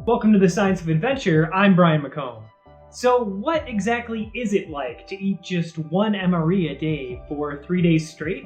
Welcome to the Science of Adventure. I'm Brian McComb. So what exactly is it like to eat just one MRE a day for 3 days straight?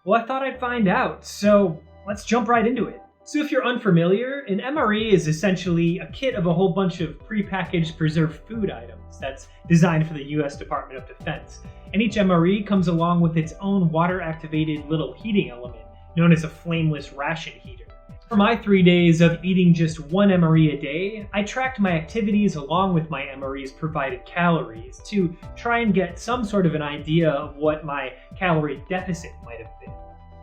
Well, I thought I'd find out, so let's jump right into it. So if you're unfamiliar, an MRE is essentially a kit of a whole bunch of prepackaged preserved food items that's designed for the US Department of Defense. And each MRE comes along with its own water-activated little heating element, known as a flameless ration heater. For my 3 days of eating just one MRE a day, I tracked my activities along with my MRE's provided calories to try and get some sort of an idea of what my calorie deficit might have been.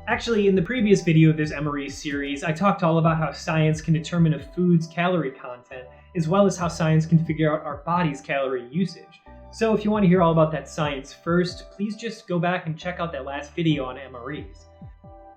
Actually, in the previous video of this MRE series, I talked all about how science can determine a food's calorie content, as well as how science can figure out our body's calorie usage. So if you want to hear all about that science first, please just go back and check out that last video on MREs.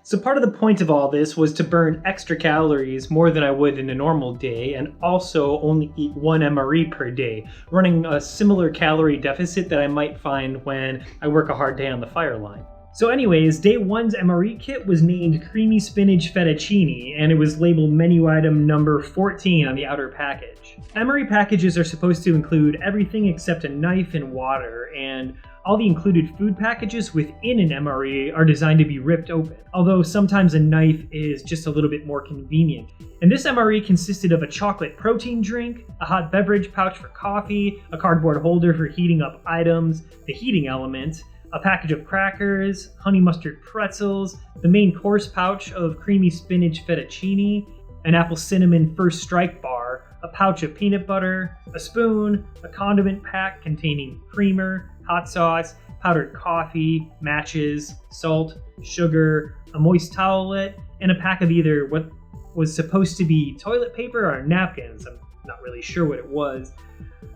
So part of the point of all this was to burn extra calories more than I would in a normal day, and also only eat one MRE per day, running a similar calorie deficit that I might find when I work a hard day on the fire line. So anyways, day one's MRE kit was named Creamy Spinach Fettuccine, and it was labeled menu item number 14 on the outer package. MRE packages are supposed to include everything except a knife and water, and all the included food packages within an MRE are designed to be ripped open, although sometimes a knife is just a little bit more convenient. And this MRE consisted of a chocolate protein drink, a hot beverage pouch for coffee, a cardboard holder for heating up items, the heating element, a package of crackers, honey mustard pretzels, the main course pouch of creamy spinach fettuccine, an apple cinnamon first strike bar, a pouch of peanut butter, a spoon, a condiment pack containing creamer, hot sauce, powdered coffee, matches, salt, sugar, a moist towelette, and a pack of either what was supposed to be toilet paper or napkins, I'm not really sure what it was,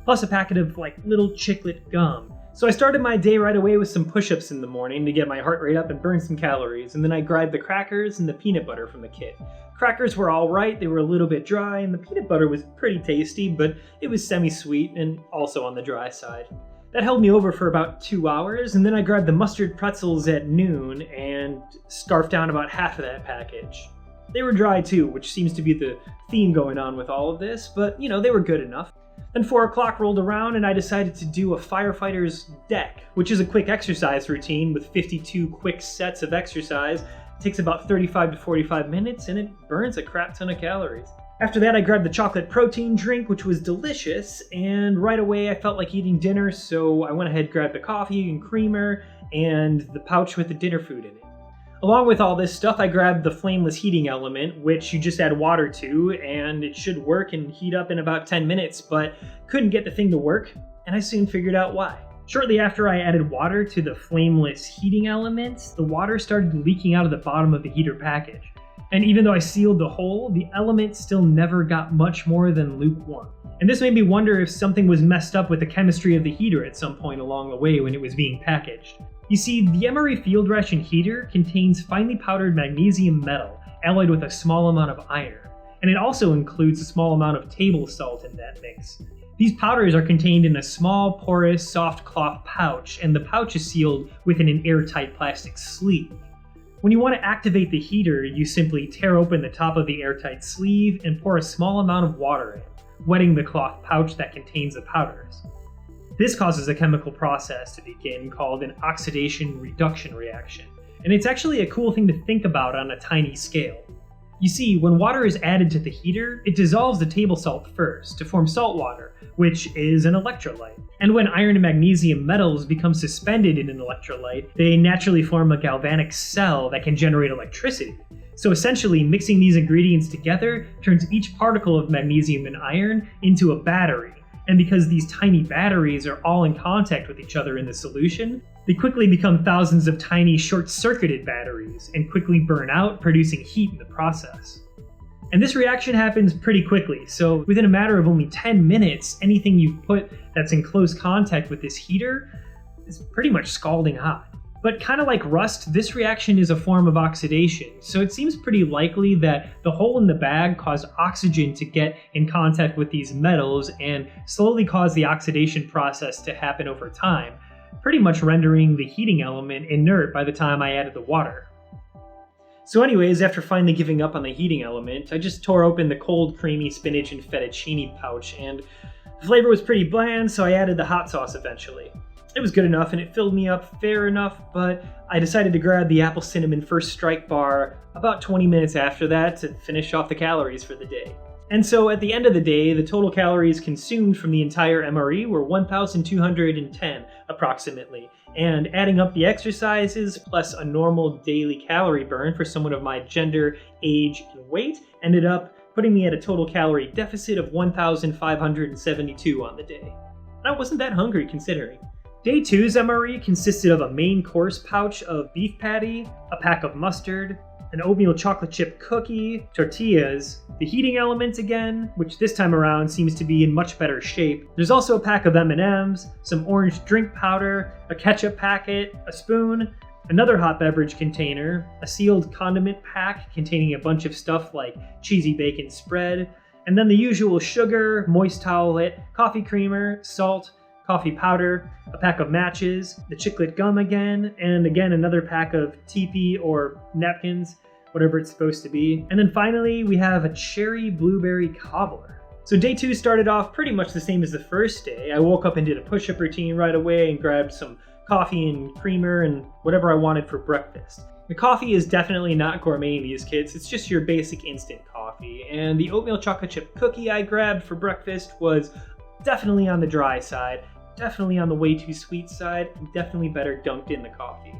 plus a packet of little chiclet gum. So I started my day right away with some push-ups in the morning to get my heart rate up and burn some calories, and then I grabbed the crackers and the peanut butter from the kit. Crackers were alright, they were a little bit dry, and the peanut butter was pretty tasty, but it was semi-sweet and also on the dry side. That held me over for about 2 hours, and then I grabbed the mustard pretzels at noon and scarfed down about half of that package. They were dry too, which seems to be the theme going on with all of this, but they were good enough. Then 4 o'clock rolled around and I decided to do a firefighter's deck, which is a quick exercise routine with 52 quick sets of exercise. It takes about 35 to 45 minutes and it burns a crap ton of calories. After that, I grabbed the chocolate protein drink, which was delicious, and right away I felt like eating dinner, so I went ahead and grabbed the coffee and creamer and the pouch with the dinner food in it. Along with all this stuff, I grabbed the flameless heating element, which you just add water to, and it should work and heat up in about 10 minutes, but couldn't get the thing to work, and I soon figured out why. Shortly after I added water to the flameless heating element, the water started leaking out of the bottom of the heater package. And even though I sealed the hole, the element still never got much more than lukewarm. And this made me wonder if something was messed up with the chemistry of the heater at some point along the way when it was being packaged. You see, the MRE field ration heater contains finely powdered magnesium metal, alloyed with a small amount of iron, and it also includes a small amount of table salt in that mix. These powders are contained in a small, porous, soft cloth pouch, and the pouch is sealed within an airtight plastic sleeve. When you want to activate the heater, you simply tear open the top of the airtight sleeve and pour a small amount of water in, wetting the cloth pouch that contains the powders. This causes a chemical process to begin called an oxidation-reduction reaction, and it's actually a cool thing to think about on a tiny scale. You see, when water is added to the heater, it dissolves the table salt first to form salt water, which is an electrolyte. And when iron and magnesium metals become suspended in an electrolyte, they naturally form a galvanic cell that can generate electricity. So essentially, mixing these ingredients together turns each particle of magnesium and iron into a battery. And because these tiny batteries are all in contact with each other in the solution, they quickly become thousands of tiny short-circuited batteries and quickly burn out, producing heat in the process. And this reaction happens pretty quickly, so within a matter of only 10 minutes, anything you put that's in close contact with this heater is pretty much scalding hot. But kind of like rust, this reaction is a form of oxidation, so it seems pretty likely that the hole in the bag caused oxygen to get in contact with these metals and slowly cause the oxidation process to happen over time, pretty much rendering the heating element inert by the time I added the water. So anyways, after finally giving up on the heating element, I just tore open the cold, creamy spinach and fettuccine pouch, and the flavor was pretty bland, so I added the hot sauce eventually. It was good enough and it filled me up fair enough, but I decided to grab the apple cinnamon first strike bar about 20 minutes after that to finish off the calories for the day. And so at the end of the day, the total calories consumed from the entire MRE were 1,210 approximately. And adding up the exercises plus a normal daily calorie burn for someone of my gender, age, and weight ended up putting me at a total calorie deficit of 1,572 on the day. And I wasn't that hungry considering. Day 2's MRE consisted of a main course pouch of beef patty, a pack of mustard, an oatmeal chocolate chip cookie, tortillas, the heating element again, which this time around seems to be in much better shape. There's also a pack of M&Ms, some orange drink powder, a ketchup packet, a spoon, another hot beverage container, a sealed condiment pack containing a bunch of stuff like cheesy bacon spread, and then the usual sugar, moist towelette, coffee creamer, salt, coffee powder, a pack of matches, the chiclet gum again, and again another pack of teepee or napkins, whatever it's supposed to be. And then finally, we have a cherry blueberry cobbler. So day 2 started off pretty much the same as the first day. I woke up and did a push-up routine right away and grabbed some coffee and creamer and whatever I wanted for breakfast. The coffee is definitely not gourmet in these kits, it's just your basic instant coffee. And the oatmeal chocolate chip cookie I grabbed for breakfast was definitely on the dry side, definitely on the way too sweet side, and definitely better dunked in the coffee.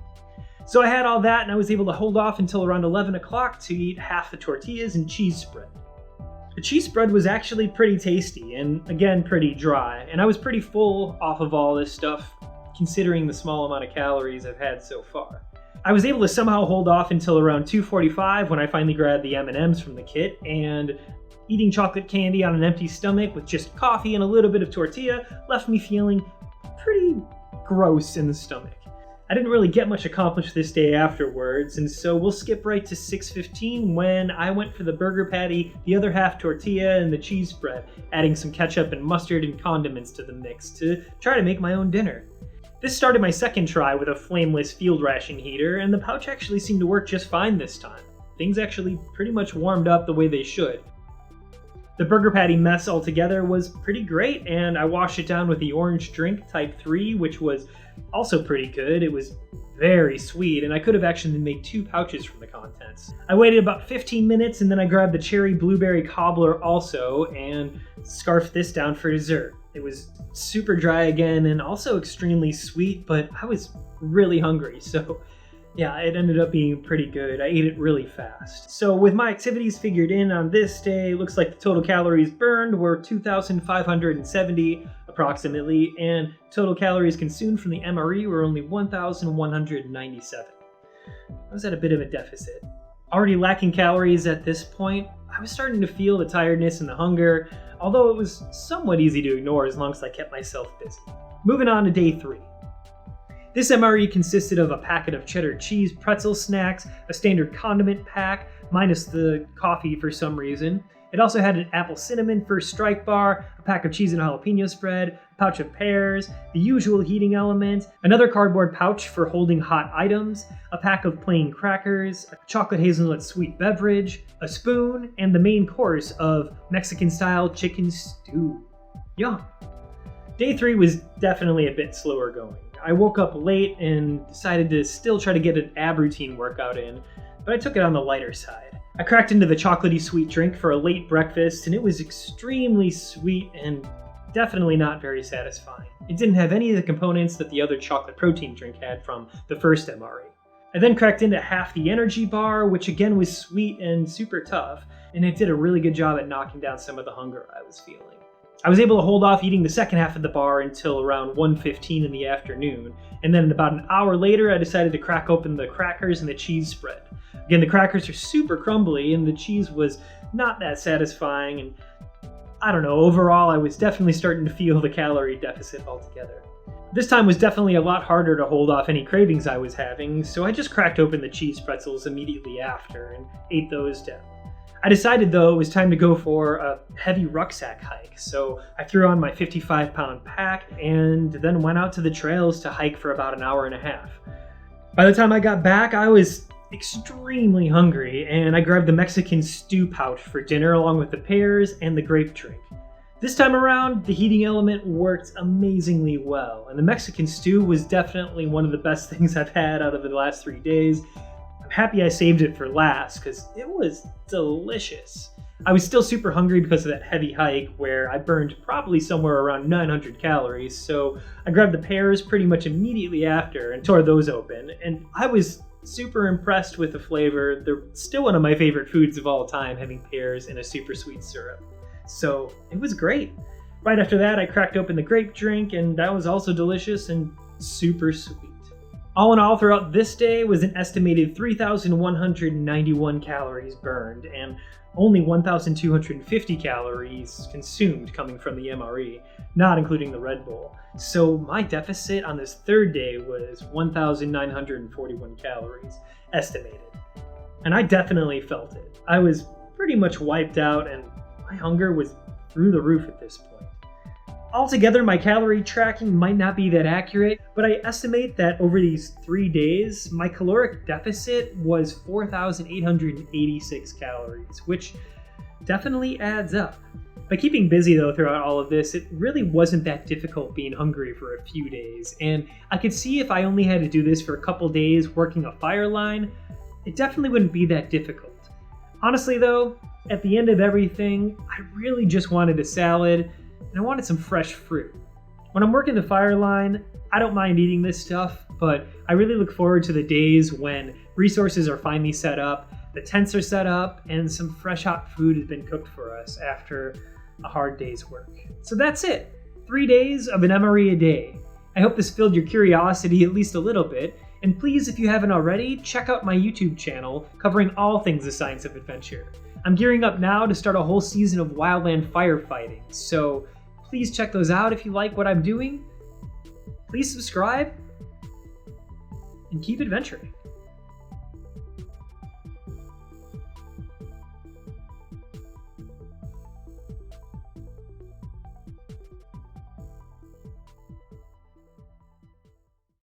So I had all that and I was able to hold off until around 11 o'clock to eat half the tortillas and cheese spread. The cheese spread was actually pretty tasty and again pretty dry, and I was pretty full off of all this stuff considering the small amount of calories I've had so far. I was able to somehow hold off until around 2:45 when I finally grabbed the M&Ms from the kit, and eating chocolate candy on an empty stomach with just coffee and a little bit of tortilla left me feeling pretty gross in the stomach. I didn't really get much accomplished this day afterwards, and so we'll skip right to 6:15 when I went for the burger patty, the other half tortilla, and the cheese spread, adding some ketchup and mustard and condiments to the mix to try to make my own dinner. This started my second try with a flameless field ration heater, and the pouch actually seemed to work just fine this time. Things actually pretty much warmed up the way they should. The burger patty mess altogether was pretty great, and I washed it down with the orange drink type 3, which was also pretty good. It was very sweet, and I could have actually made 2 pouches from the contents. I waited about 15 minutes, and then I grabbed the cherry blueberry cobbler also, and scarfed this down for dessert. It was super dry again, and also extremely sweet, but I was really hungry, so yeah, it ended up being pretty good. I ate it really fast. So with my activities figured in on this day, looks like the total calories burned were 2,570 approximately, and total calories consumed from the MRE were only 1,197. I was at a bit of a deficit. Already lacking calories at this point, I was starting to feel the tiredness and the hunger, although it was somewhat easy to ignore as long as I kept myself busy. Moving on to day 3. This MRE consisted of a packet of cheddar cheese pretzel snacks, a standard condiment pack, minus the coffee for some reason. It also had an apple cinnamon first strike bar, a pack of cheese and jalapeno spread, a pouch of pears, the usual heating element, another cardboard pouch for holding hot items, a pack of plain crackers, a chocolate hazelnut sweet beverage, a spoon, and the main course of Mexican-style chicken stew. Yum! Day 3 was definitely a bit slower going. I woke up late and decided to still try to get an ab routine workout in, but I took it on the lighter side. I cracked into the chocolatey sweet drink for a late breakfast, and it was extremely sweet and definitely not very satisfying. It didn't have any of the components that the other chocolate protein drink had from the first MRE. I then cracked into half the energy bar, which again was sweet and super tough, and it did a really good job at knocking down some of the hunger I was feeling. I was able to hold off eating the second half of the bar until around 1:15 in the afternoon, and then about an hour later I decided to crack open the crackers and the cheese spread. Again, the crackers are super crumbly and the cheese was not that satisfying, and I don't know, overall I was definitely starting to feel the calorie deficit altogether. This time was definitely a lot harder to hold off any cravings I was having, so I just cracked open the cheese pretzels immediately after and ate those down. I decided though it was time to go for a heavy rucksack hike, so I threw on my 55-pound pack and then went out to the trails to hike for about an hour and a half. By the time I got back, I was extremely hungry, and I grabbed the Mexican stew pouch for dinner along with the pears and the grape drink. This time around, the heating element worked amazingly well, and the Mexican stew was definitely one of the best things I've had out of the last 3 days. I'm happy I saved it for last, because it was delicious. I was still super hungry because of that heavy hike where I burned probably somewhere around 900 calories, so I grabbed the pears pretty much immediately after and tore those open, and I was super impressed with the flavor. They're still one of my favorite foods of all time, having pears in a super sweet syrup. So it was great. Right after that, I cracked open the grape drink, and that was also delicious and super sweet. All in all, throughout this day was an estimated 3,191 calories burned, and only 1,250 calories consumed coming from the MRE, not including the Red Bull. So my deficit on this third day was 1,941 calories, estimated. And I definitely felt it. I was pretty much wiped out, and my hunger was through the roof at this point. Altogether, my calorie tracking might not be that accurate, but I estimate that over these 3 days, my caloric deficit was 4,886 calories, which definitely adds up. By keeping busy though throughout all of this, it really wasn't that difficult being hungry for a few days, and I could see if I only had to do this for a couple days working a fire line, it definitely wouldn't be that difficult. Honestly though, at the end of everything, I really just wanted a salad, and I wanted some fresh fruit. When I'm working the fire line, I don't mind eating this stuff, but I really look forward to the days when resources are finally set up, the tents are set up, and some fresh hot food has been cooked for us after a hard day's work. So that's it. 3 days of an MRE a day. I hope this filled your curiosity at least a little bit, and please, if you haven't already, check out my YouTube channel covering all things the science of adventure. I'm gearing up now to start a whole season of wildland firefighting, so please check those out if you like what I'm doing. Please subscribe and keep adventuring.